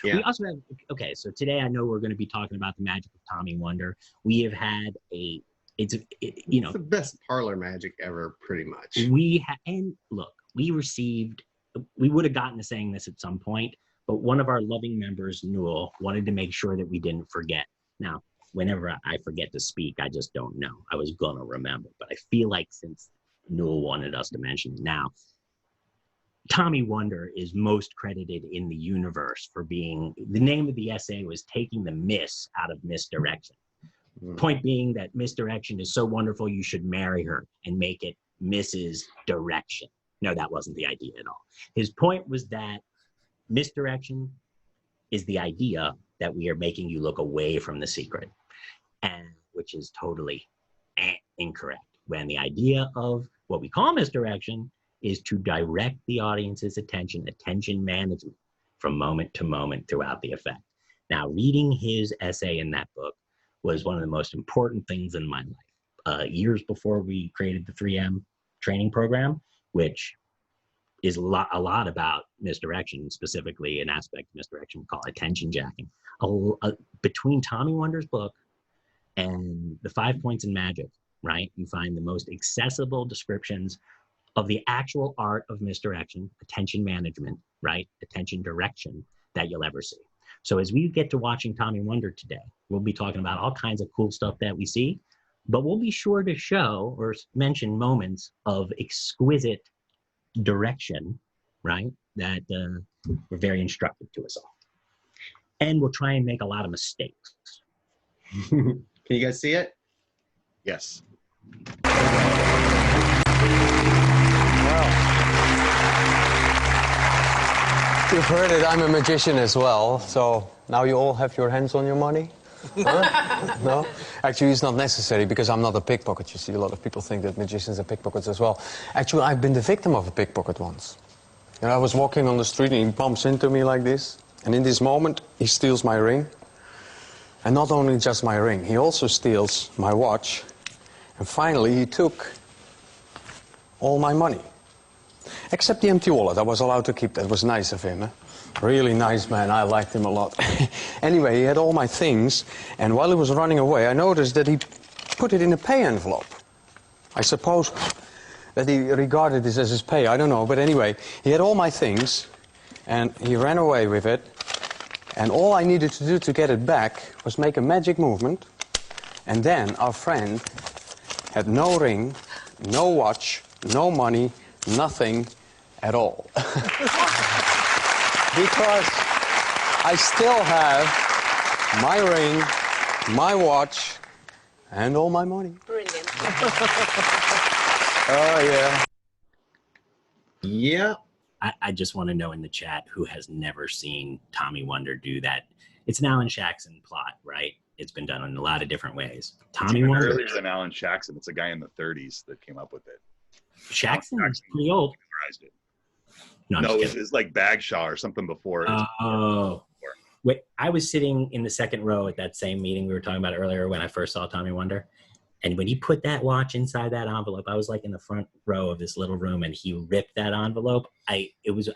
Yeah. We also have, okay, so today I know we're going to be talking about the magic of Tommy Wonder. We have had it's the best parlor magic ever, pretty much. And look, we would have gotten to saying this at some point, but one of our loving members, Newell, wanted to make sure that we didn't forget. Now, whenever I forget to speak, I just don't know. I was going to remember, but I feel like since Newell wanted us to mention it now, Tommy Wonder is most credited in the universe for being, the name of the essay was Taking the Miss Out of Misdirection. Point being that misdirection is so wonderful, you should marry her and make it Mrs. Direction. No, that wasn't the idea at all. His point was that misdirection is the idea that we are making you look away from the secret, and which is totally incorrect. When the idea of what we call misdirection is to direct the audience's attention management from moment to moment throughout the effect. Now, reading his essay in that book was one of the most important things in my life. Years before we created the 3M training program, which is a lot about misdirection, specifically an aspect of misdirection we call attention jacking. Between Tommy Wonder's book and the 5 Points in Magic, right, you find the most accessible descriptions of the actual art of misdirection, attention management, right, attention direction that you'll ever see. So as we get to watching Tommy Wonder today, we'll be talking about all kinds of cool stuff that we see, but we'll be sure to show or mention moments of exquisite direction, right, that were very instructive to us all. And we'll try and make a lot of mistakes. Can you guys see it? Yes. You've heard it, I'm a magician as well, so now you all have your hands on your money? Huh? No? Actually, it's not necessary because I'm not a pickpocket. You see, a lot of people think that magicians are pickpockets as well. Actually, I've been the victim of a pickpocket once. You know, I was walking on the street and he bumps into me like this, and in this moment, he steals my ring. And not only just my ring, he also steals my watch. And finally, he took all my money. Except the empty wallet. I was allowed to keep that. It was nice of him. Eh? Really nice man. I liked him a lot. Anyway, he had all my things, and while he was running away, I noticed that he put it in a pay envelope. I suppose that he regarded this as his pay. I don't know. But anyway, he had all my things, and he ran away with it. And all I needed to do to get it back was make a magic movement. And then our friend had no ring, no watch, no money, nothing at all. Because I still have my ring, my watch, and all my money. Brilliant. Oh, yeah. Yeah. I just want to know in the chat who has never seen Tommy Wonder do that. It's an Alan Shaxson plot, right? It's been done in a lot of different ways. Tommy Wonder. Earlier than Alan Shaxson. It's a guy in the 30s that came up with it. Shaxson is pretty old. It. No, it was like Bagshaw or something before. Oh. Wait, I was sitting in the second row at that same meeting we were talking about earlier when I first saw Tommy Wonder. And when he put that watch inside that envelope, I was like in the front row of this little room, and he ripped that envelope. I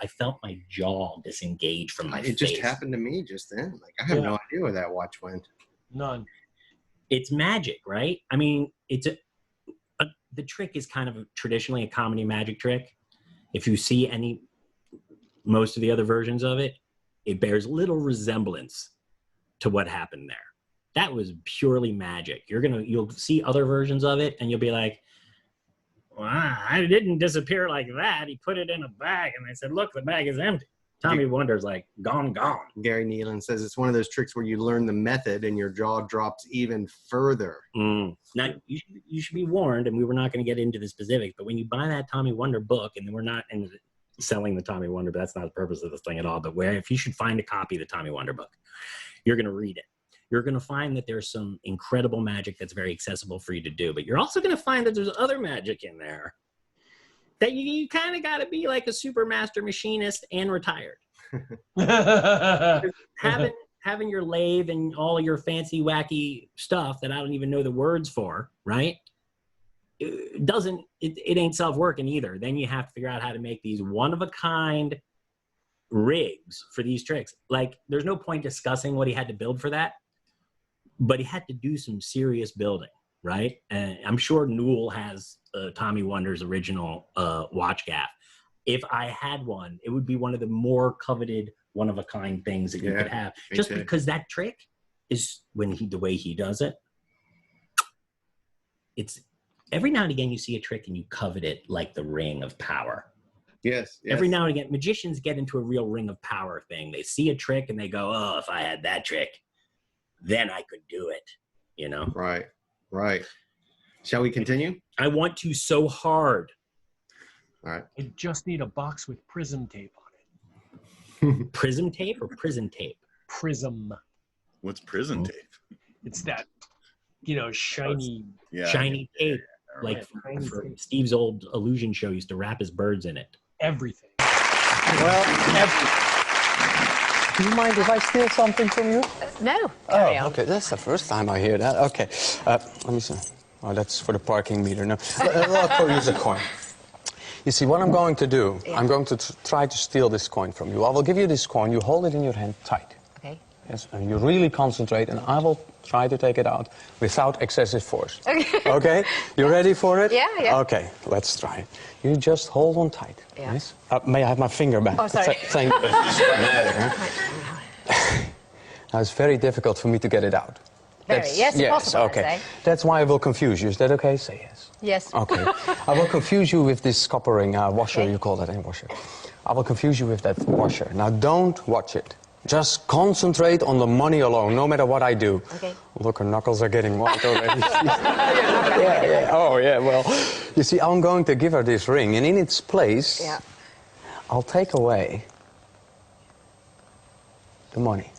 felt my jaw disengage from my face. It just happened to me just then. Like, I have no idea where that watch went. None. It's magic, right? I mean, it's the trick is kind of traditionally a comedy magic trick. If you see most of the other versions of it, it bears little resemblance to what happened there. That was purely magic. You'll see other versions of it, and you'll be like, well, I didn't disappear like that. He put it in a bag, and they said, look, the bag is empty. Tommy Wonder's like, gone. Gary Nealon says it's one of those tricks where you learn the method and your jaw drops even further. Now, you should be warned, and we were not going to get into the specifics, but when you buy that Tommy Wonder book, and we're not selling the Tommy Wonder, but that's not the purpose of this thing at all, but if you should find a copy of the Tommy Wonder book, you're going to read it. You're going to find that there's some incredible magic that's very accessible for you to do, but you're also going to find that there's other magic in there that you kind of got to be like a super master machinist and retired. having your lathe and all your fancy wacky stuff that I don't even know the words for, right? It ain't self-working either. Then you have to figure out how to make these one-of-a-kind rigs for these tricks. Like, there's no point discussing what he had to build for that, but he had to do some serious building, right? And I'm sure Newell has Tommy Wonder's original watch gaff. If I had one, it would be one of the more coveted, one-of-a-kind things that you could have. Just because that trick is, the way he does it, it's every now and again you see a trick and you covet it like the ring of power. Yes. Every now and again, magicians get into a real ring of power thing. They see a trick and they go, oh, if I had that trick, then I could do it, you know? Right. Shall we continue? I want to so hard. All right. I just need a box with prism tape on it. Prism tape or prison tape? Prism. What's prison tape? It's that, shiny. Shiny tape. Like for Steve's old illusion show used to wrap his birds in it. Everything. Well, do you mind if I steal something from you? No. Okay. That's the first time I hear that. Okay. Let me see. Oh, that's for the parking meter. No. I'll use a coin. You see, what I'm going to do, I'm going to try to steal this coin from you. I will give you this coin. You hold it in your hand tight. Okay. Yes, and you really concentrate, and I will try to take it out without excessive force. Okay. Okay? You ready for it? Yeah. Okay, let's try it. You just hold on tight. Yeah. Yes? May I have my finger back? Oh, sorry. Thank you. Now, it's very difficult for me to get it out. Yes, impossible, okay. I say. That's why I will confuse you. Is that okay? Say yes. Yes. Okay. I will confuse you with this coppering washer, you call that, washer. I will confuse you with that washer. Now, don't watch it. Just concentrate on the money alone, no matter what I do. Okay. Look, her knuckles are getting white already. Yeah. Oh, yeah, well, you see, I'm going to give her this ring, and in its place, I'll take away the money.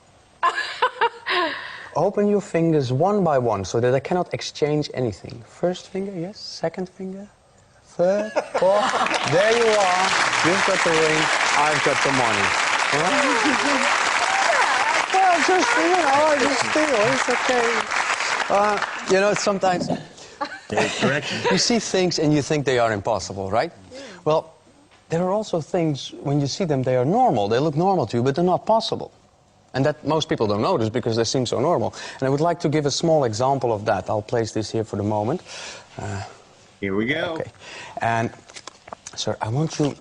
Open your fingers one by one so that I cannot exchange anything. First finger, yes. Second finger. Third, fourth. There you are. You've got the ring. I've got the money. Well, just steal. It's okay. Sometimes you see things and you think they are impossible, right? Well, there are also things, when you see them, they are normal. They look normal to you, but they're not possible. And that most people don't notice because they seem so normal. And I would like to give a small example of that. I'll place this here for the moment. Here we go. Okay. And, sir, I want you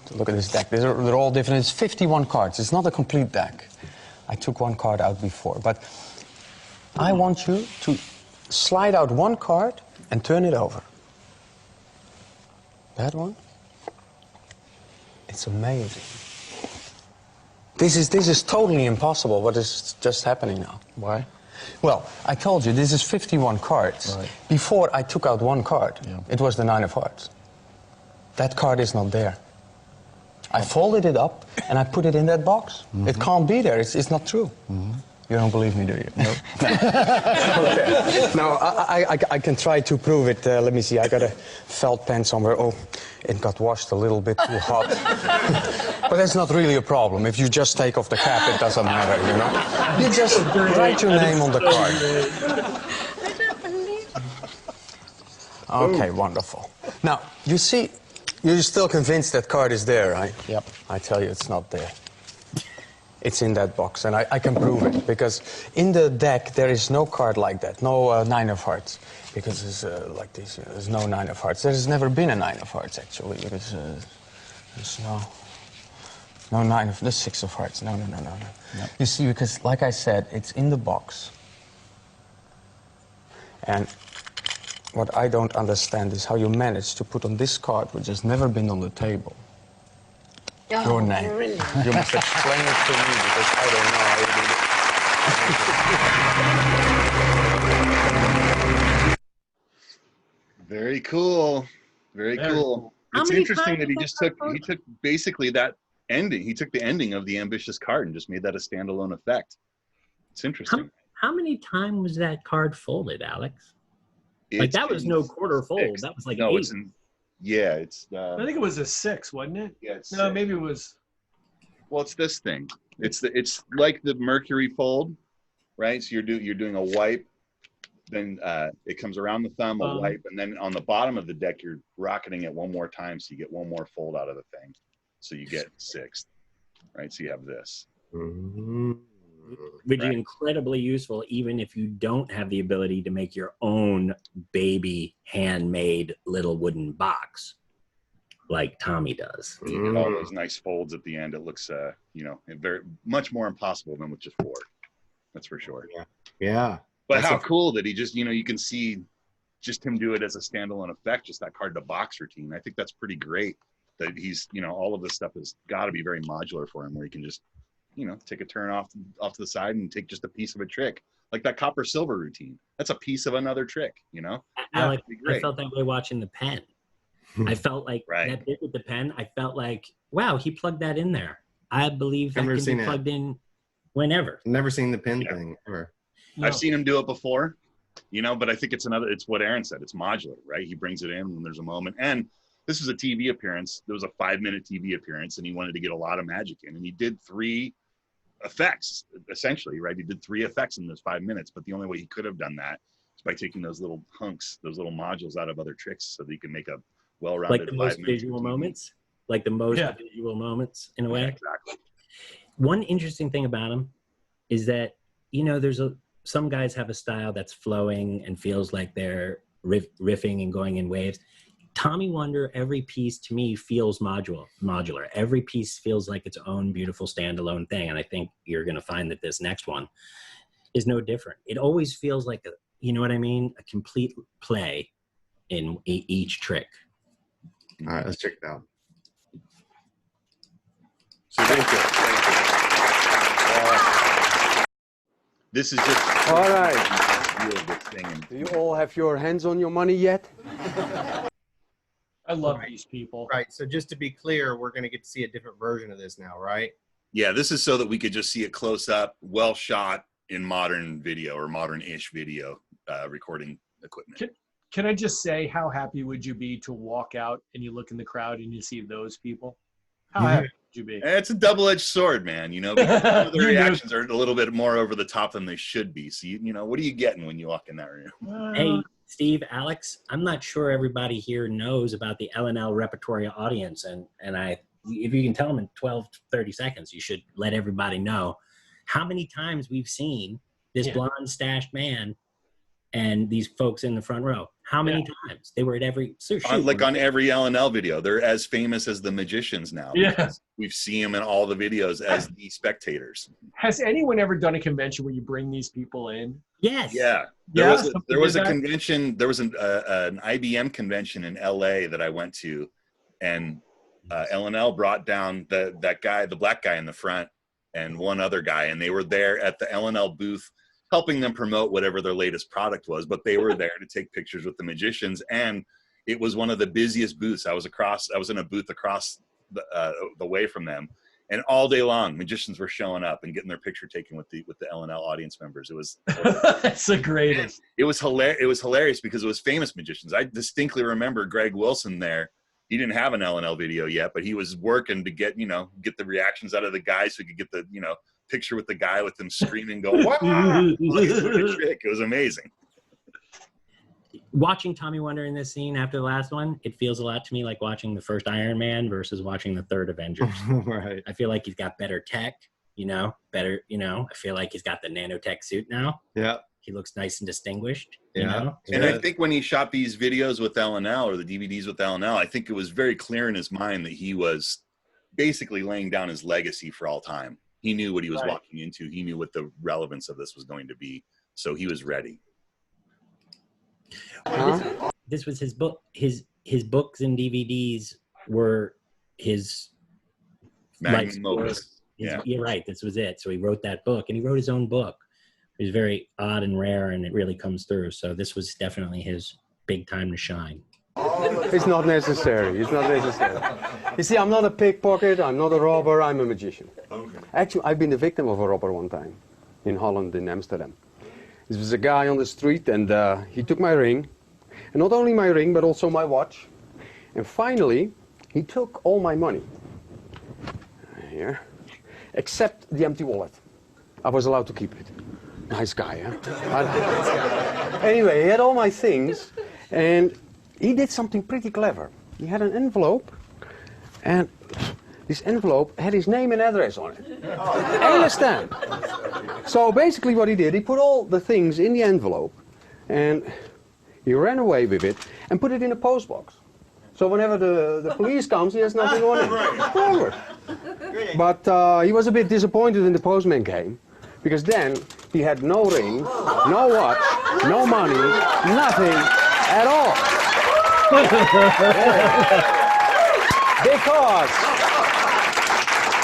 to look at this deck. They're all different. It's 51 cards. It's not a complete deck. I took one card out before. But I want you to slide out one card and turn it over. That one? It's amazing. This is totally impossible, what is just happening now. Why? Well, I told you, this is 51 cards. Right. Before I took out one card, it was the 9 of hearts. That card is not there. I folded it up and I put it in that box. Mm-hmm. It can't be there, it's not true. Mm-hmm. You don't believe me, do you? No. Okay. Now, I can try to prove it. Let me see, I got a felt pen somewhere. Oh, it got washed a little bit too hot. But that's not really a problem. If you just take off the cap, it doesn't matter, You just write your name on the card. Okay, wonderful. Now, you see, you're still convinced that card is there, right? Yep. I tell you, it's not there. It's in that box, and I can prove it, because in the deck there is no card like that, no 9 of hearts, because it's like this, there's no 9 of hearts. There's never been a 9 of hearts, actually, because there's no 9 of, there's 6 of hearts, no. Yep. You see, because like I said, it's in the box. And what I don't understand is how you managed to put on this card, which has never been on the table, your name. Really? You must explain it to me because I don't know how you did it. Very cool. Very cool. It's interesting that he took basically that ending. He took the ending of the ambitious card and just made that a standalone effect. It's interesting. How many times was that card folded, Alex? Like, that was no quarter fold. 6. That was like no, 8. it's in. Yeah, it's. I think it was a 6, wasn't it? Yeah, it's no, 6. maybe it was. Well, it's this thing. It's like the Mercury fold, right? So you're doing a wipe, then it comes around the thumb, a wipe, and then on the bottom of the deck you're rocketing it one more time, so you get one more fold out of the thing, so you get 6. right? So you have this. Which is incredibly useful, even if you don't have the ability to make your own baby handmade little wooden box like Tommy does. You get all those nice folds at the end. It looks, you know, very much more impossible than with just 4. That's for sure. Yeah. But how cool that he just, you know, you can see just him do it as a standalone effect, just that card to box routine. I think that's pretty great that he's, you know, all of this stuff has got to be very modular for him, where he can just, you know, take a turn off to the side and take just a piece of a trick, like that copper silver routine. That's a piece of another trick, you know. Alex, I felt that way watching the pen. I felt like Right. that bit with the pen. I felt like, wow, he plugged that in there. I believe that Never can seen be it. plugged in whenever. Never seen the pin thing ever. No. I've seen him do it before, you know, but I think it's what Aaron said. It's modular, right? He brings it in when there's a moment. And this is a TV appearance. There was a 5-minute TV appearance, and he wanted to get a lot of magic in. And he did 3 effects, essentially, right? He did 3 effects in those 5 minutes. But the only way he could have done that is by taking those little hunks, those little modules out of other tricks, so that he can make a well-rounded Like the most visual moments. Like the most visual moments, in a way. Yeah, exactly. One interesting thing about him is that, you know, some guys have a style that's flowing and feels like they're riffing and going in waves. Tommy Wonder, every piece to me feels modular. Every piece feels like its own beautiful standalone thing. And I think you're going to find that this next one is no different. It always feels like you know what I mean? A complete play in each trick. All right, let's check it out. So thank you. This is just All right. real good thing. Do you all have your hands on your money yet? I love these people. Right. So just to be clear, we're going to get to see a different version of this now, right? Yeah, this is so that we could just see it close up, well shot in modern video or modern-ish video recording equipment. Can I just say, how happy would you be to walk out and you look in the crowd and you see those people? How happy would you be? It's a double-edged sword, man, you know, because some of the reactions are a little bit more over the top than they should be. So, you know, what are you getting when you walk in that room? Hey, Steve, Alex, I'm not sure everybody here knows about the LNL Repertory Audience. And if you can tell them in 12, 30 seconds, you should let everybody know how many times we've seen this blonde stashed man and these folks in the front row. How many times? They were at every on every LNL video. They're as famous as the magicians now. Yeah. We've seen them in all the videos as the spectators. Has anyone ever done a convention where you bring these people in? Yes. Yeah. There was a convention. There was an IBM convention in LA that I went to, and LNL brought down that guy, the black guy in the front, and one other guy, and they were there at the LNL booth helping them promote whatever their latest product was, but they were there to take pictures with the magicians. And it was one of the busiest booths. I was in a booth across the way from them, and all day long magicians were showing up and getting their picture taken with the LNL audience members. It was That's the greatest. It was hilarious because it was famous magicians. I distinctly remember Greg Wilson there. He didn't have an LNL video yet, but he was working to get the reactions out of the guys so he could get the, picture with the guy with them screaming, go, wow, like it's a trick. It was amazing. Watching Tommy Wonder in this scene after the last one, it feels a lot to me like watching the first Iron Man versus watching the third Avengers. Right. I feel like he's got better tech, I feel like he's got the nanotech suit now. Yeah. He looks nice and distinguished. Yeah. And I think when he shot these videos with LNL or the DVDs with LNL, I think it was very clear in his mind that he was basically laying down his legacy for all time. He knew what he was walking into. He knew what the relevance of this was going to be. So he was ready. This was his book. His books and DVDs were his Magnum opus. Yeah. You're right. This was it. So he wrote that book, and he wrote his own book. It was very odd and rare, and it really comes through. So this was definitely his big time to shine. It's not necessary. It's not necessary. You see, I'm not a pickpocket. I'm not a robber. I'm a magician. Okay. Actually, I've been the victim of a robber one time in Holland, in Amsterdam. There was a guy on the street, and he took my ring. And not only my ring, but also my watch. And finally, he took all my money. Here. Except the empty wallet. I was allowed to keep it. Nice guy, huh? Anyway, he had all my things, and he did something pretty clever. He had an envelope, and this envelope had his name and address on it. Understand? So basically what he did, he put all the things in the envelope and he ran away with it and put it in a post box. So whenever the police comes, he has nothing on it. Clever. But he was a bit disappointed when the postman came, because then he had no ring, no watch, no money, nothing at all. Because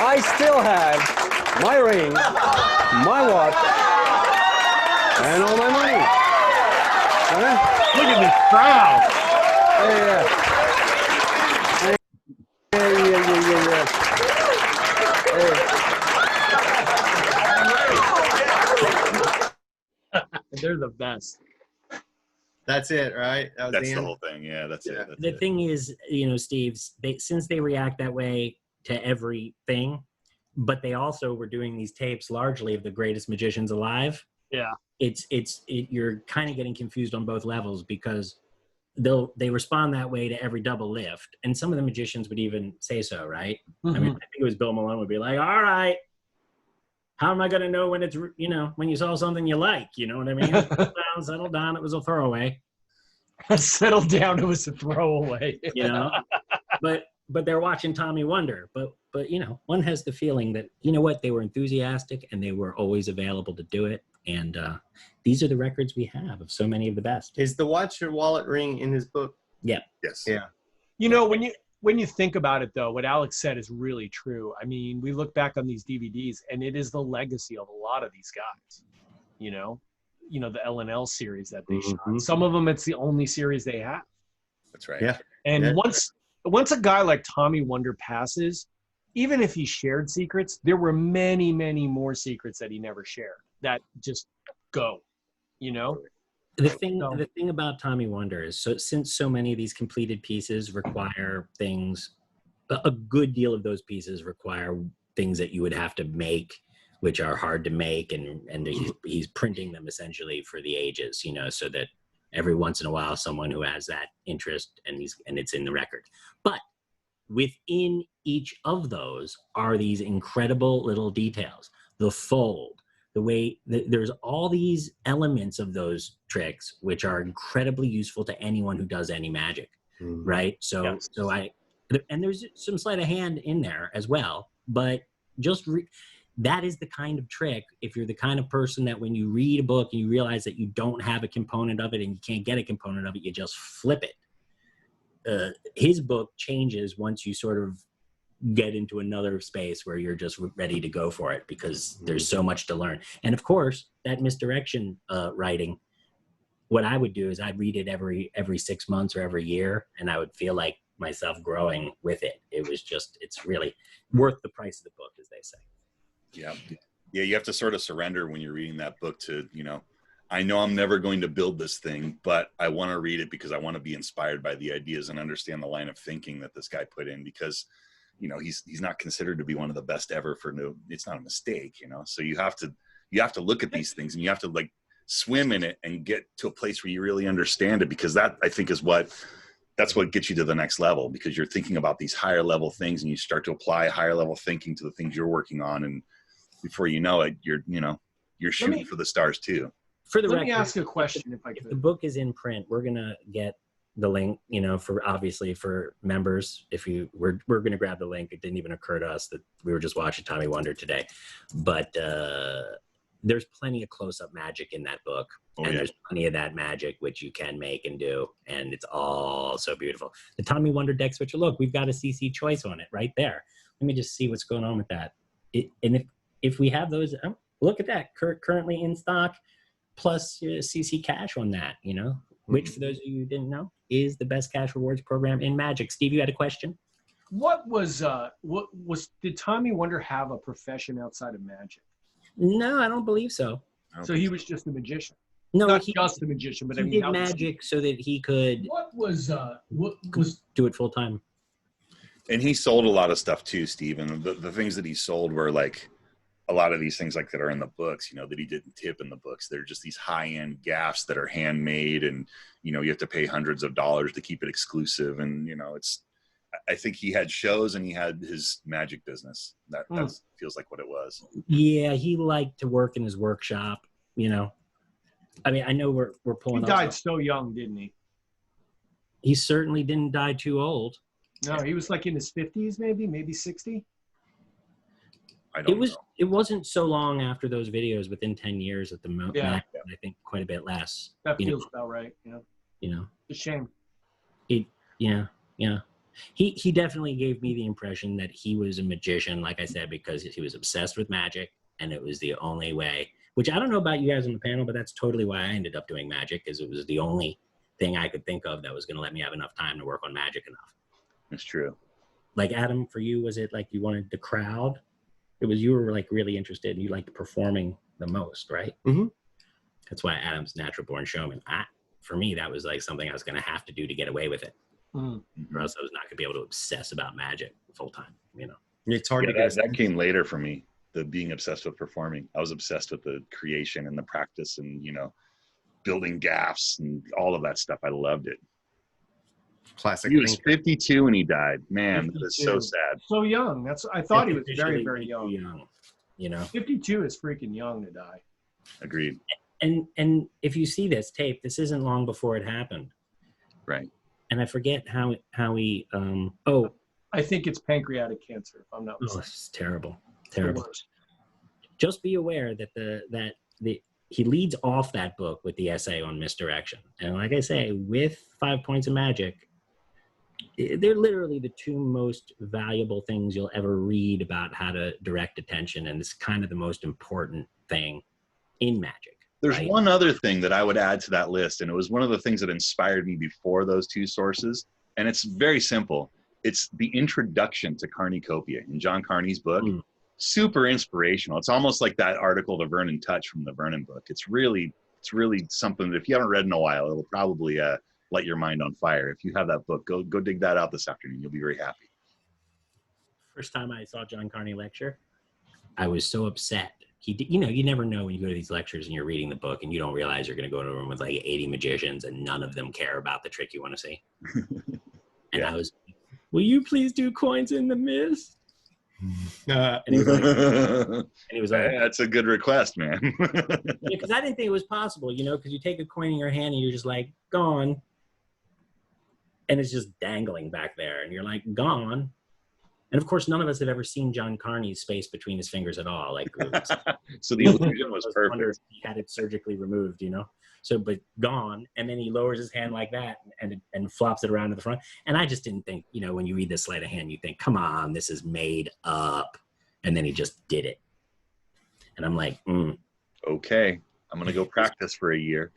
I still had my ring, my watch, and all my money. Look at this crowd. They're the best. That's it, right? That's the whole thing. Yeah, that's it. That's The it. thing is, Steve, since they react that way to everything, but they also were doing these tapes largely of the greatest magicians alive. Yeah. You're kind of getting confused on both levels, because they respond that way to every double lift, and some of the magicians would even say so, right? Mm-hmm. I mean, I think it was Bill Malone would be like, "All right, how am I going to know when it's, when you saw something you like? You know what I mean? Settle down. It was a throwaway." Settle down. It was a throwaway. But they're watching Tommy Wonder. But one has the feeling that, they were enthusiastic and they were always available to do it. And these are the records we have of so many of the best. Is the watch or wallet ring in his book? Yeah. Yes. Yeah. When you think about it, though, what Alex said is really true. I mean, we look back on these DVDs, and it is the legacy of a lot of these guys. The LNL series that they shot. Some of them, it's the only series they have. That's right. Yeah. And once a guy like Tommy Wonder passes, even if he shared secrets, there were many, many more secrets that he never shared that just go. The thing about Tommy Wonder is, since so many of these completed pieces require things, a good deal of those pieces require things that you would have to make, which are hard to make, and he's printing them essentially for the ages, so that every once in a while someone who has that interest and it's in the record. But within each of those are these incredible little details. The fold, the way there's all these elements of those tricks which are incredibly useful to anyone who does any magic, right? So and there's some sleight of hand in there as well, but just that is the kind of trick, if you're the kind of person that when you read a book and you realize that you don't have a component of it and you can't get a component of it, you just flip it. His book changes once you sort of get into another space where you're just ready to go for it, because there's so much to learn. And of course, that misdirection writing, what I would do is I'd read it every 6 months or every year, and I would feel like myself growing with it. It's really worth the price of the book, as they say. Yeah. You have to sort of surrender when you're reading that book to, I know I'm never going to build this thing, but I want to read it because I want to be inspired by the ideas and understand the line of thinking that this guy put in, because, he's not considered to be one of the best ever it's not a mistake, so you have to look at these things and you have to swim in it and get to a place where you really understand it, because that, I think, that's what gets you to the next level, because you're thinking about these higher level things and you start to apply higher level thinking to the things you're working on. And before you know it, you're shooting for the stars too. For the record, let me ask a question, if I could. If the book is in print, we're gonna get the link, for members. We're gonna grab the link. It didn't even occur to us that we were just watching Tommy Wonder today, but there's plenty of close-up magic in that book, there's plenty of that magic which you can make and do, and it's all so beautiful. The Tommy Wonder deck switcher. Look, we've got a CC choice on it right there. Let me just see what's going on with that. And if we have those, look at that, currently in stock, plus CC cash on that, which, for those of you who didn't know, is the best cash rewards program in Magic. Steve, you had a question? Did Tommy Wonder have a profession outside of magic? No, I don't believe so. So he was just a magician. No, not just a magician, but he did magic so that he could do it full time. And he sold a lot of stuff too, Steve. And the things that he sold were like a lot of these things that are in the books, that he didn't tip in the books. They're just these high-end gaffs that are handmade, and you have to pay hundreds of dollars to keep it exclusive. And I think he had shows and he had his magic business. That feels like what it was. Yeah, he liked to work in his workshop, you know. I mean, I know we're pulling. He died so young, didn't he? He certainly didn't die too old. No, he was like in his 50s, maybe 60. I don't know. It wasn't so long after those videos, within 10 years at the most. Yeah. I think quite a bit less. That feels about right. Yeah. You know. It's a shame. Yeah. He definitely gave me the impression that he was a magician, like I said, because he was obsessed with magic, and it was the only way. Which I don't know about you guys on the panel, but that's totally why I ended up doing magic, because it was the only thing I could think of that was going to let me have enough time to work on magic enough. It's true. Like Adam, for you, was it like you wanted the crowd? It was, you were like really interested and you liked performing the most, right? Mm-hmm. That's why Adam's natural born showman. For me, that was like something I was going to have to do to get away with it. Mm-hmm. Or else I was not going to be able to obsess about magic full time, you know? It's hard to get that came later for me, the being obsessed with performing. I was obsessed with the creation and the practice and, you know, building gaffs and all of that stuff. I loved it. Classic. He was 52 when he died. Man, that is so sad. So young. I thought he was very, very young. You know, 52 is freaking young to die. Agreed. And if you see this tape, this isn't long before it happened. Right. And I forget how he. I think it's pancreatic cancer, if I'm not mistaken. Oh, it's terrible. Just be aware that he leads off that book with the essay on misdirection. And like I say, with 5 Points of Magic, they're literally the two most valuable things you'll ever read about how to direct attention. And it's kind of the most important thing in magic. There's right? one other thing that I would add to that list, and it was one of the things that inspired me before those two sources. And it's very simple. It's the introduction to Cornucopia in John Carney's book. Super inspirational. It's almost like that article, The Vernon Touch from the Vernon book. It's really something that if you haven't read in a while, it'll probably light your mind on fire. If you have that book, go dig that out this afternoon. You'll be very happy. First time I saw John Carney lecture, I was so upset. You never know when you go to these lectures and you're reading the book and you don't realize you're going to go to a room with like 80 magicians and none of them care about the trick you want to see. And I was, will you please do coins in the mist? And he was like, that's a good request, man. Because I didn't think it was possible, because you take a coin in your hand and you're just like, gone. And it's just dangling back there and you're like, gone. And of course, none of us had ever seen John Carney's space between his fingers at all. Like, so the illusion was perfect. He had it surgically removed, So, but gone, and then he lowers his hand like that and flops it around to the front. And I just didn't think, when you read this sleight of hand, you think, come on, this is made up. And then he just did it. And I'm like, okay, I'm gonna go practice for a year.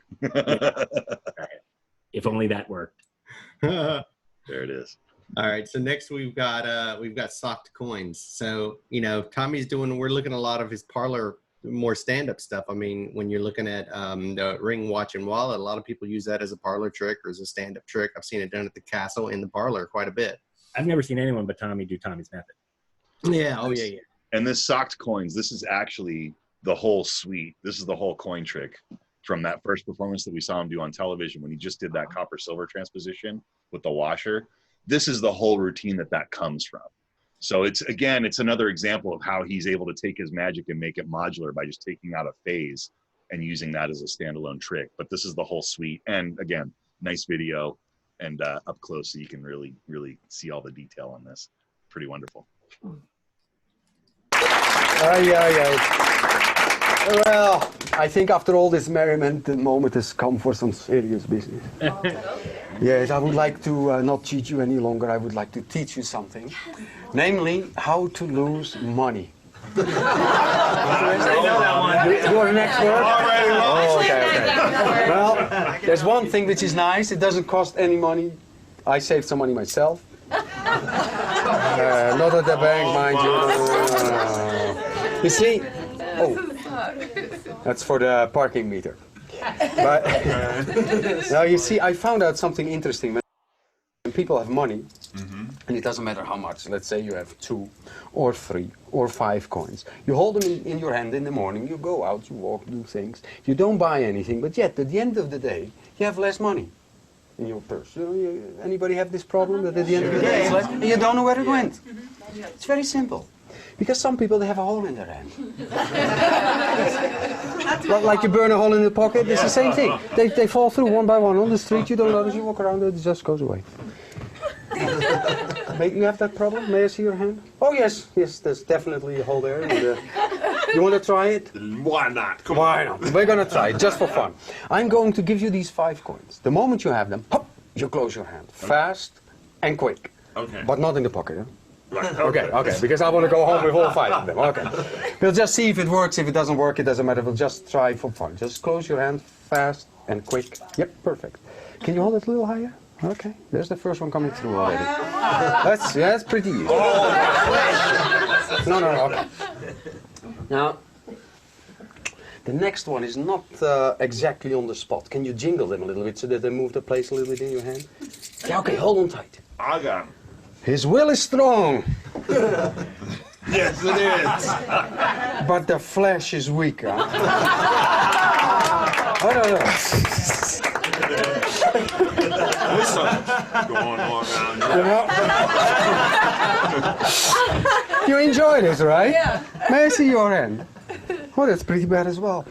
If only that worked. There it is. All right, so next we've got socked coins. So we're looking at a lot of his Parlour, more stand-up stuff. I mean, when you're looking at the ring, watch, and wallet, a lot of people use that as a Parlour trick or as a stand-up trick. I've seen it done at the castle in the Parlour quite a bit. I've never seen anyone but Tommy do Tommy's method. Yeah. Oh yeah. And this socked coins, this is actually the whole suite. This is the whole coin trick from that first performance that we saw him do on television when he just did that copper silver transposition with the washer. This is the whole routine that comes from. So it's another example of how he's able to take his magic and make it modular by just taking out a phase and using that as a standalone trick. But this is the whole suite. And again, nice video and up close so you can really, really see all the detail on this. Pretty wonderful. Well, I think after all this merriment, the moment has come for some serious business. Yes, I would like to not cheat you any longer. I would like to teach you something. Namely, how to lose money. You are an expert? Oh, okay. Well, there's one thing which is nice. It doesn't cost any money. I saved some money myself. Not at the bank, mind you. You see, that's for the parking meter. But now you see, I found out something interesting. When people have money, and it doesn't matter how much, let's say you have 2 or 3 or 5 coins. You hold them in your hand in the morning, you go out, you walk, do things. You don't buy anything, but yet at the end of the day, you have less money. in your purse. Anybody have this problem that at the end of the day it's left and you don't know where it went? It's very simple. Because some people, they have a hole in their hand. Like you burn a hole in the pocket, it's the same thing. They fall through one by one on the street, you don't notice, you walk around, it just goes away. You have that problem? May I see your hand? Oh yes, yes, there's definitely a hole there. And, you want to try it? Why not? Come Why not? We're going to try it, just for fun. I'm going to give you these 5 coins. The moment you have them, hop, you close your hand. Fast and quick. Okay. But not in the pocket, huh? Right. Okay, because I want to go home with all 5 of them. Okay. We'll just see if it works. If it doesn't work, it doesn't matter. We'll just try for fun. Just close your hand, fast and quick. Yep, perfect. Can you hold it a little higher? Okay, there's the first one coming through already. That's pretty easy. No, okay. Now, the next one is not exactly on the spot. Can you jingle them a little bit so that they move the place a little bit in your hand? Yeah, okay, hold on tight. I got him. His will is strong. Yes, it is. But the flesh is weak, huh? Oh, no. There's something going on around here. You enjoy this, right? Yeah. May I see your hand? Oh, that's pretty bad as well.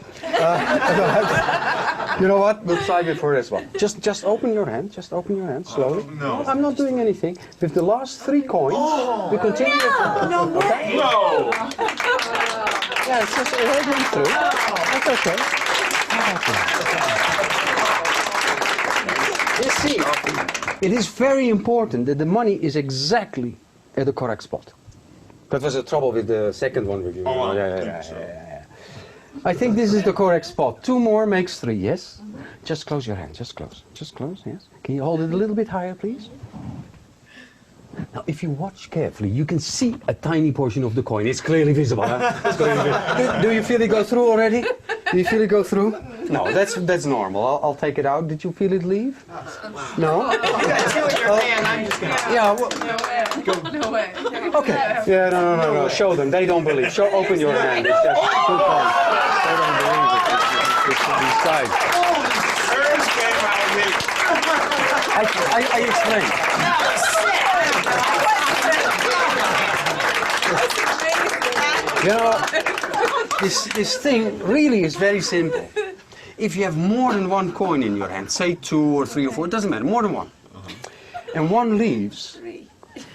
You know what? We'll try before this one. Just open your hand. Just open your hand slowly. No. I'm not doing anything. With the last 3 coins, we continue. No way. Okay? No. Yeah, it's just hold them through. That's okay. You see, it is very important that the money is exactly at the correct spot. That was the trouble with the second one with you. Oh, Yeah. I think this is the correct spot. 2 more makes 3, yes? Just close your hand, just close, yes? Can you hold it a little bit higher, please? Now, if you watch carefully, you can see a tiny portion of the coin. It's clearly visible, huh? It's clearly visible. Do you feel it go through already? Do you feel it go through? No, that's normal. I'll take it out. Did you feel it leave? No? You gotta do it with your hand. I'm just gonna. Yeah, well, No way. okay. Yeah, no. Show them. They don't believe. Open your hand. It's just 2 coins. They don't believe it. It's these guys. Birds came out of me. I explained. You know, this thing really is very simple. If you have more than 1 coin in your hand, say 2 or 3 or 4, it doesn't matter, more than 1, and 1 leaves,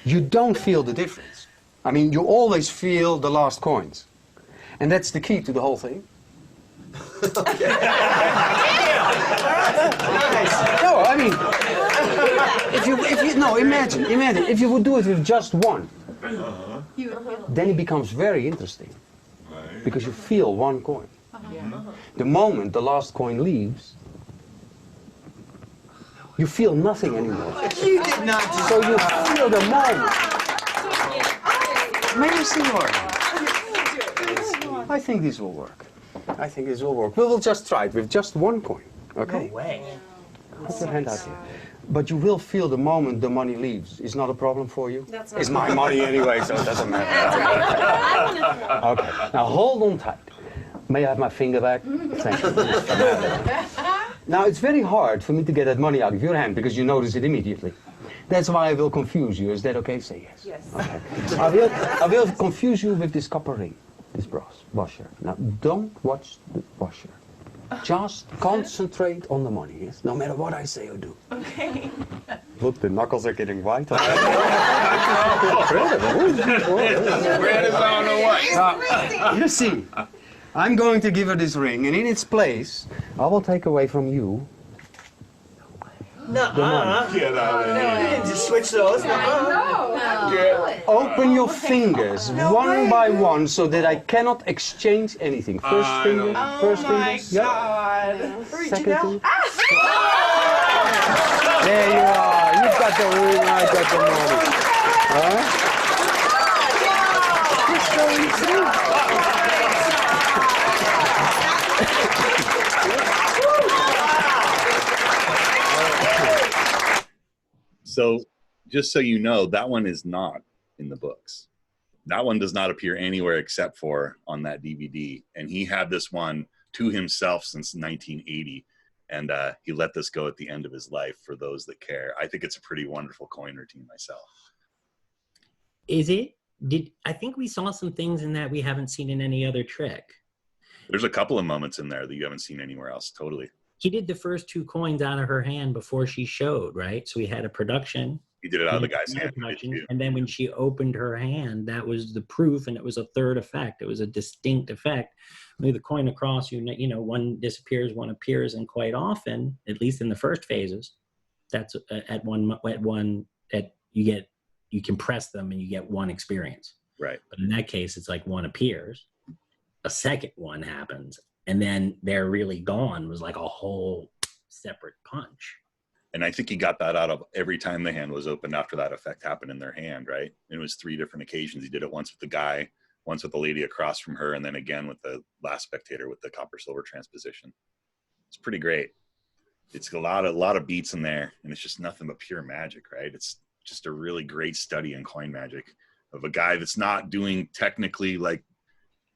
you don't feel the difference. I mean, you always feel the last coins. And that's the key to the whole thing. No, I mean, imagine, if you would do it with just 1, then it becomes very interesting. Because you feel 1 coin. The moment the last coin leaves, you feel nothing anymore. You did not do So you feel the moment. May I see your hand? I think this will work. We will just try it with just 1 coin. Okay? No way. Put your hand out here. But you will feel the moment the money leaves. Is not a problem for you? It's my money anyway, so it doesn't matter. Okay. Now hold on tight. May I have my finger back? Thank you. Now it's very hard for me to get that money out of your hand because you notice it immediately. That's why I will confuse you. Is that okay? Say yes. Yes. Okay. I will confuse you with this copper ring, this brass washer. Now don't watch the washer. Just concentrate on the money, yes? No matter what I say or do. Okay. Look, the knuckles are getting white. Bread is on the way. You see, I'm going to give her this ring, and in its place, I will take away from you the money. Get out of here. Just switch those. Open your fingers one by one so that I cannot exchange anything. First finger, first finger. God. Second finger. There you are. You've got the ring, I got the money. Huh? It's going through. So just so you know, that one is not in the books. That one does not appear anywhere except for on that DVD. And he had this one to himself since 1980. And he let this go at the end of his life for those that care. I think it's a pretty wonderful coin routine myself. Is it? I think we saw some things in that we haven't seen in any other trick. There's a couple of moments in there that you haven't seen anywhere else. Totally. He did the first 2 coins out of her hand before she showed, right? So we had a production. He did it out of the guy's hand. And then when she opened her hand, that was the proof, and it was a third effect. It was a distinct effect. Move the coin across, you know, one disappears, one appears, and quite often, at least in the first phases, that's at one that you compress them and you get one experience. Right. But in that case, it's like one appears, a second one happens, and then they're really gone. Was like a whole separate punch. And I think he got that out of every time the hand was opened after that effect happened in their hand, right? It was 3 different occasions. He did it once with the guy, once with the lady across from her, and then again with the last spectator with the copper silver transposition. It's pretty great. It's a lot of beats in there, and it's just nothing but pure magic, right? It's just a really great study in coin magic of a guy that's not doing technically like,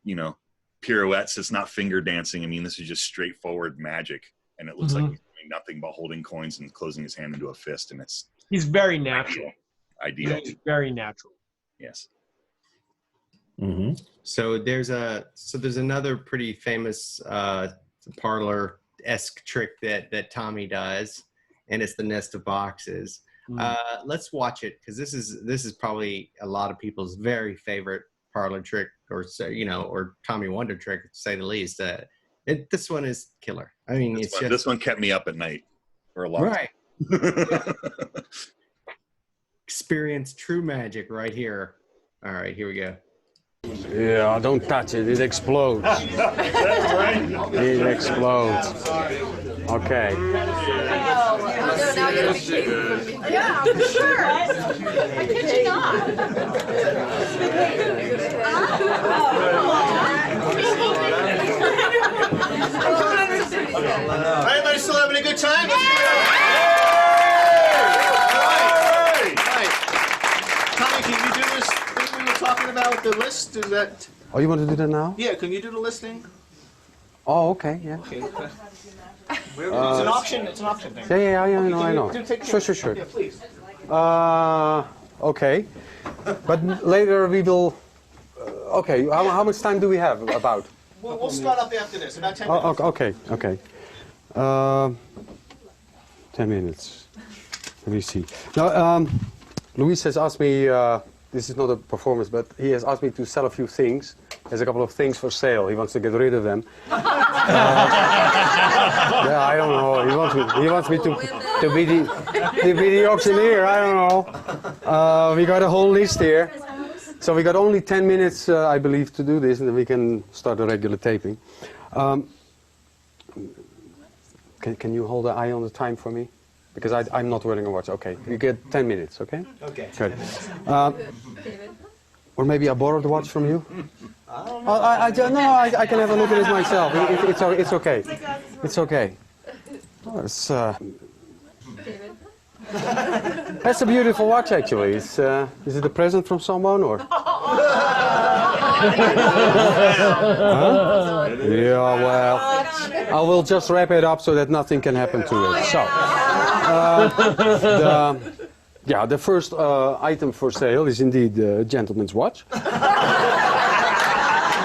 you know, pirouettes. It's not finger dancing. I mean, this is just straightforward magic, and it looks like he's doing nothing but holding coins and closing his hand into a fist, and he's very natural. Ideal. He's very natural. Yes. Mm-hmm. So there's another pretty famous parlor-esque trick that Tommy does, and it's the nest of boxes. Let's watch it, because this is probably a lot of people's very favorite parlor trick, or or Tommy Wonder trick, to say the least. This one is killer. I mean, this one kept me up at night for a long time. Right. Experience true magic right here. All right, here we go. Yeah, don't touch it. It explodes. It explodes. Okay. Yeah, for sure. I kid you not. Everybody still having a good time? Tommy, can you do this thing we were talking about with the list? Is that? Oh, you want to do that now? Yeah, can you do the listing? Oh, okay, yeah. Okay. It's an auction. It's an auction thing. Yeah, I know. Sure. Yeah, please. Okay. But later we will. Okay. How much time do we have? About? We'll start up after this. About 10 minutes. Okay. 10 minutes. Let me see. Now, Luis has asked me. This is not a performance, but he has asked me to sell a few things. There's a couple of things for sale. He wants to get rid of them. Yeah, I don't know. He wants me to be the auctioneer. I don't know. We got a whole list here. So we got only 10 minutes, I believe, to do this, and then we can start a regular taping. Can you hold an eye on the time for me? Because I'm not wearing a watch. Okay, you get 10 minutes, okay? Okay. Good. Or maybe I borrow the watch from you? I can have a look at it myself. It's okay. It's okay. Oh, that's a beautiful watch, actually. Is it a present from someone, or? Huh? Yeah, well, I will just wrap it up so that nothing can happen to it. So, the first item for sale is indeed a gentleman's watch.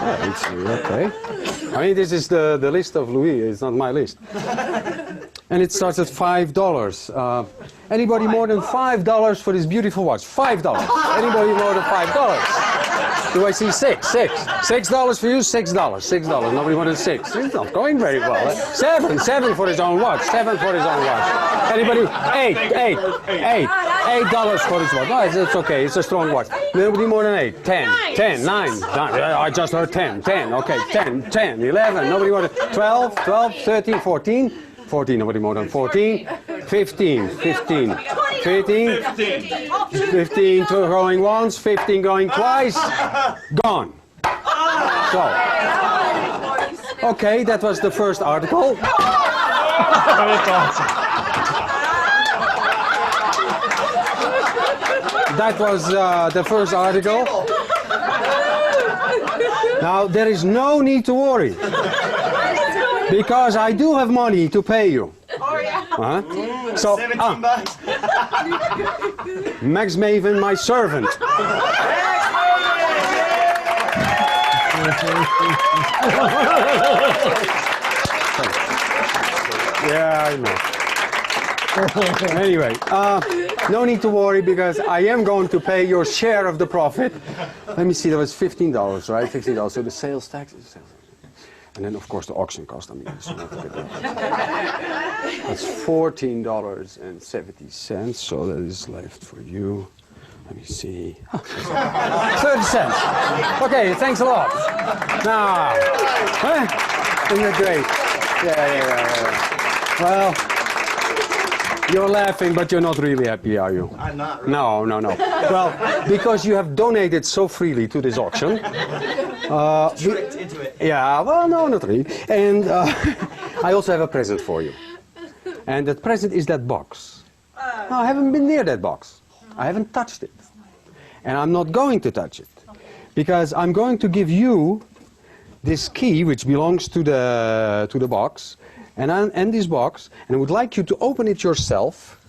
Okay. I mean, this is the list of Louis. It's not my list. And it starts at $5. Anybody more than $5 for this beautiful watch? $5. Anybody more than $5? Do I see six? $6 for you, $6. Nobody more than $6. It's not going very well. $7 for his own watch. $7 for his own watch. Anybody? $8 for his watch. No, it's okay. It's a strong watch. Nobody more than 8. 10, 9. I just heard 10. Okay, 10, 11. Nobody more than 12, 13, 14. 14, nobody more than 14. 15, going once, 15 going twice, gone. So, okay, that was the first article. That was the first article. Now, there is no need to worry, because I do have money to pay you. Oh, yeah. So, 17 bucks. Max Maven, my servant. Yeah, I know. Anyway, no need to worry because I am going to pay your share of the profit. Let me see, that was $15, right? $15. So the sales tax is, and then of course the auction cost. I mean, so not to get that. That's $14.70. So that is left for you. Let me see. 30 cents. Okay, thanks a lot. Now, isn't that great? Yeah. Well, you're laughing, but you're not really happy, are you? I'm not really. No. Well, because you have donated so freely to this auction. Tricked into it. Yeah, well, no, not really. And I also have a present for you. And that present is that box. No, I haven't been near that box. I haven't touched it. And I'm not going to touch it. Because I'm going to give you this key, which belongs to the box. And this box, and I would like you to open it yourself.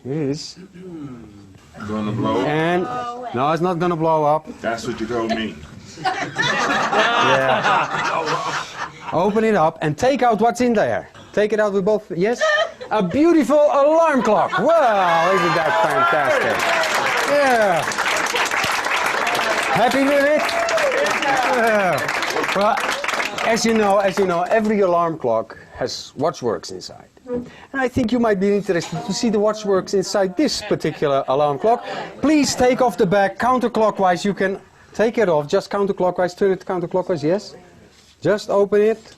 Here it is. Gonna blow up? And no, it's not gonna blow up. That's what you told me. Yeah. Open it up and take out what's in there. Take it out with both. Yes. A beautiful alarm clock. Wow, isn't that fantastic? Yeah. Happy with it? Yeah. Well, as you know, every alarm clock has watchworks inside. And I think you might be interested to see the watchworks inside this particular alarm clock. Please take off the back counterclockwise. You can take it off just counterclockwise, turn it counterclockwise, yes. Just open it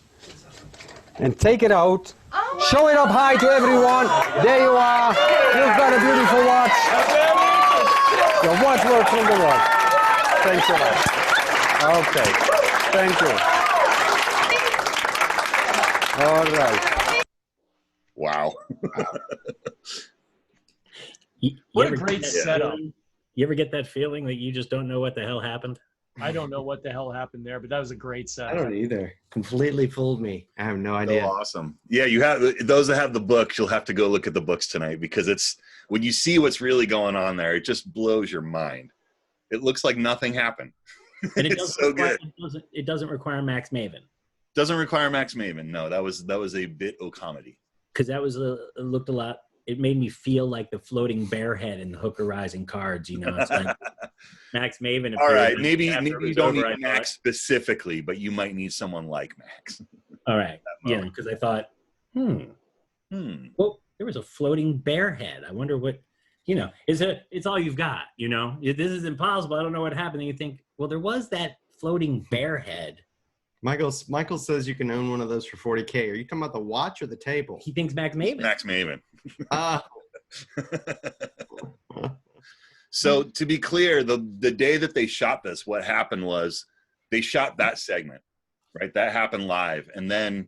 and take it out. Show it up high to everyone. There you are. You've got a beautiful watch. The watchworks from the watch. Thanks a lot. Okay. Thank you. All right. Wow. What a great setup. You ever get that feeling that you just don't know what the hell happened? I don't know what the hell happened there, but that was a great setup. I don't either. Completely fooled me. I have no idea. So awesome. Yeah, you have those that have the books, you'll have to go look at the books tonight because it's when you see what's really going on there, it just blows your mind. It looks like nothing happened. And it It's so good. It doesn't require Max Maven. Doesn't require Max Maven. No, that was a bit of comedy. Because that was it looked a lot. It made me feel like the floating bear head in the Hooker Rising cards. You know, it's like Max Maven. All right, maybe you don't need Max specifically, but you might need someone like Max. All right, yeah, because I thought, well, there was a floating bear head. I wonder what, it's all you've got. This is impossible. I don't know what happened. And you think, well, there was that floating bear head. Michael says you can own one of those for $40K. Are you talking about the watch or the table? He thinks Max Maven. Max Maven. So to be clear, the day that they shot this, what happened was they shot that segment, right? That happened live. And then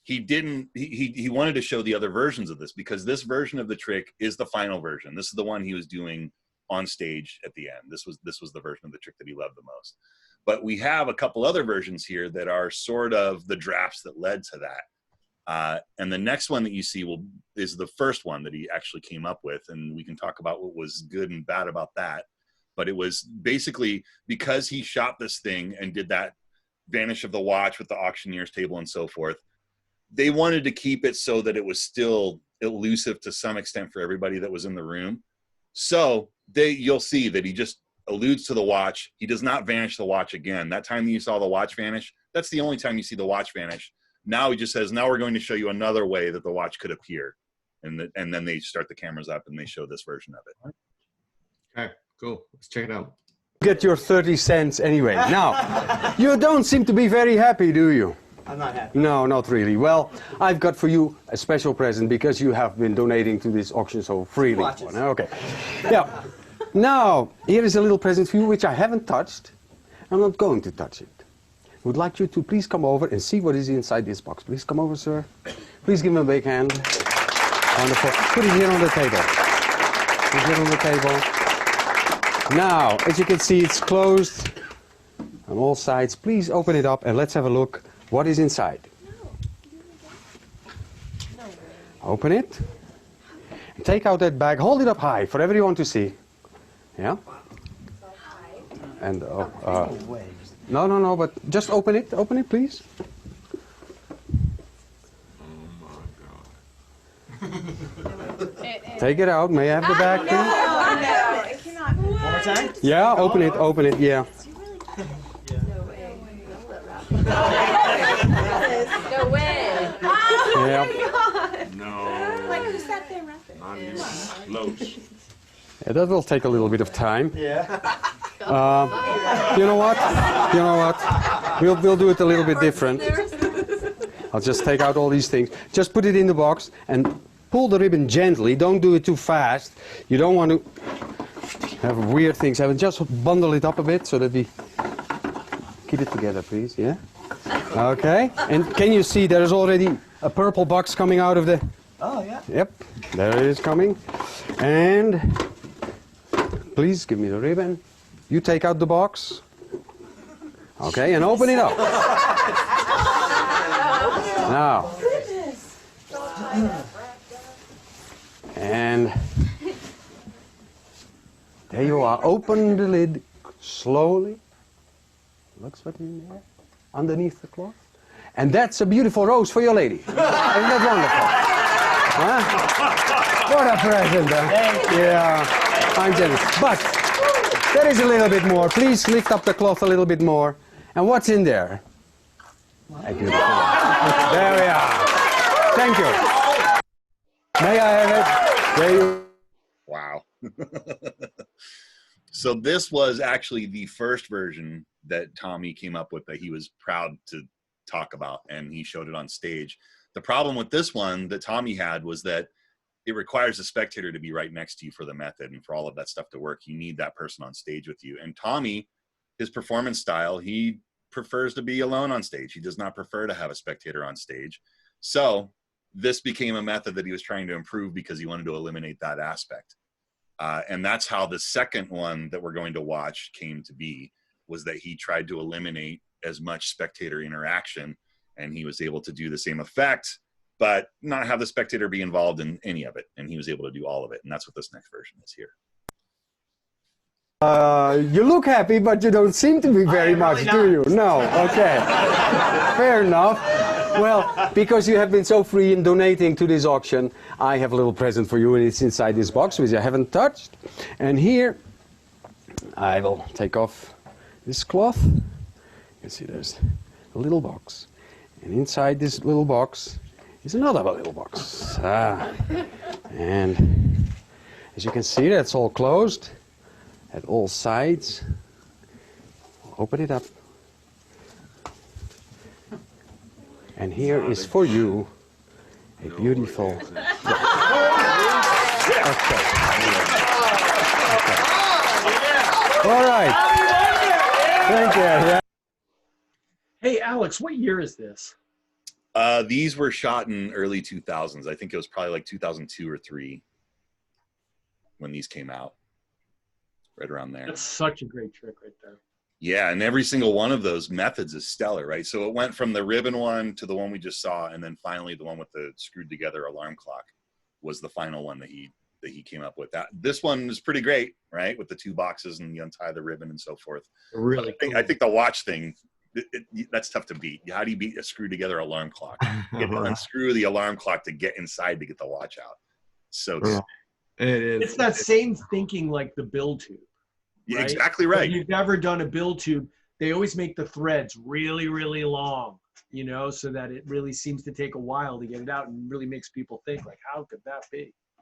he wanted to show the other versions of this because this version of the trick is the final version. This is the one he was doing on stage at the end. This was the version of the trick that he loved the most. But we have a couple other versions here that are sort of the drafts that led to that. And the next one that you see is the first one that he actually came up with. And we can talk about what was good and bad about that. But it was basically because he shot this thing and did that vanish of the watch with the auctioneer's table and so forth, they wanted to keep it so that it was still elusive to some extent for everybody that was in the room. So you'll see that he just alludes to the watch. He does not vanish the watch again. That time you saw the watch vanish, that's the only time you see the watch vanish. Now he just says, now we're going to show you another way that the watch could appear. And then they start the cameras up and they show this version of it. Okay, cool. Let's check it out. Get your 30 cents anyway. Now, you don't seem to be very happy, do you? I'm not happy. No, not really. Well, I've got for you a special present because you have been donating to this auction so freely. Watches. Okay. Yeah. Now, here is a little present for you which I haven't touched. I'm not going to touch it. I would like you to please come over and see what is inside this box. Please come over, sir. Please give him a big hand. Wonderful. Put it here on the table. Put it here on the table. Now, as you can see, it's closed on all sides. Please open it up and let's have a look what is inside. Open it. Take out that bag. Hold it up high for everyone to see. Yeah. And no, but just open it. Open it, please. Take it out. May I have the bag, please? No, it cannot be. One more time? Yeah, open it, yeah. No way. Yeah. No. Like, who sat there and Not even close. Yeah, that will take a little bit of time. Yeah. You know what? We'll do it a little bit different. I'll just take out all these things. Just put it in the box and pull the ribbon gently. Don't do it too fast. You don't want to have weird things happen. Just bundle it up a bit so that we keep it together, please. Yeah? Okay. And can you see there's already a purple box coming out of the... Oh, yeah. Yep. There it is coming. And please give me the ribbon. You take out the box. Okay, and open it up. Now. And there you are. Open the lid slowly. Looks what's in there. Underneath the cloth. And that's a beautiful rose for your lady. Isn't that wonderful? Huh? What a present, huh? Yeah, I'm jealous. But there is a little bit more. Please lift up the cloth a little bit more. And what's in there? A beautiful. There we are. Thank you. May I have it? There you. Wow. So this was actually the first version that Tommy came up with that he was proud to talk about, and he showed it on stage. The problem with this one that Tommy had was that it requires the spectator to be right next to you for the method and for all of that stuff to work. You need that person on stage with you. And Tommy, his performance style, he prefers to be alone on stage. He does not prefer to have a spectator on stage. So this became a method that he was trying to improve because he wanted to eliminate that aspect. And that's how the second one that we're going to watch came to be, was that he tried to eliminate as much spectator interaction, and he was able to do the same effect, but not have the spectator be involved in any of it. And he was able to do all of it. And that's what this next version is here. You look happy, but you don't seem to be very much, do you? No, okay. Fair enough. Well, because you have been so free in donating to this auction, I have a little present for you, and it's inside this box, which I haven't touched. And here, I will take off this cloth. You can see there's a little box. And inside this little box is another little box. And as you can see, that's all closed at all sides. Open it up. And here is for you a beautiful... Okay. All right. Thank you. Yeah. Hey, Alex, what year is this? These were shot in early 2000s. I think it was probably like 2002 or 3 when these came out. Right around there. That's such a great trick right there. Yeah, and every single one of those methods is stellar, right? So it went from the ribbon one to the one we just saw, and then finally the one with the screwed together alarm clock was the final one that he came up with. This one is pretty great, right? With the 2 boxes and you untie the ribbon and so forth. Really cool. I think the watch thing, that's tough to beat. How do you beat a screw together alarm clock? You have to unscrew the alarm clock to get inside to get the watch out. So It is. It's that same thinking like the build tube. yeah, Right? exactly right. If you've never done a build tube, they always make the threads really, really long, you know, so that it really seems to take a while to get it out, and really makes people think, like, how could that be?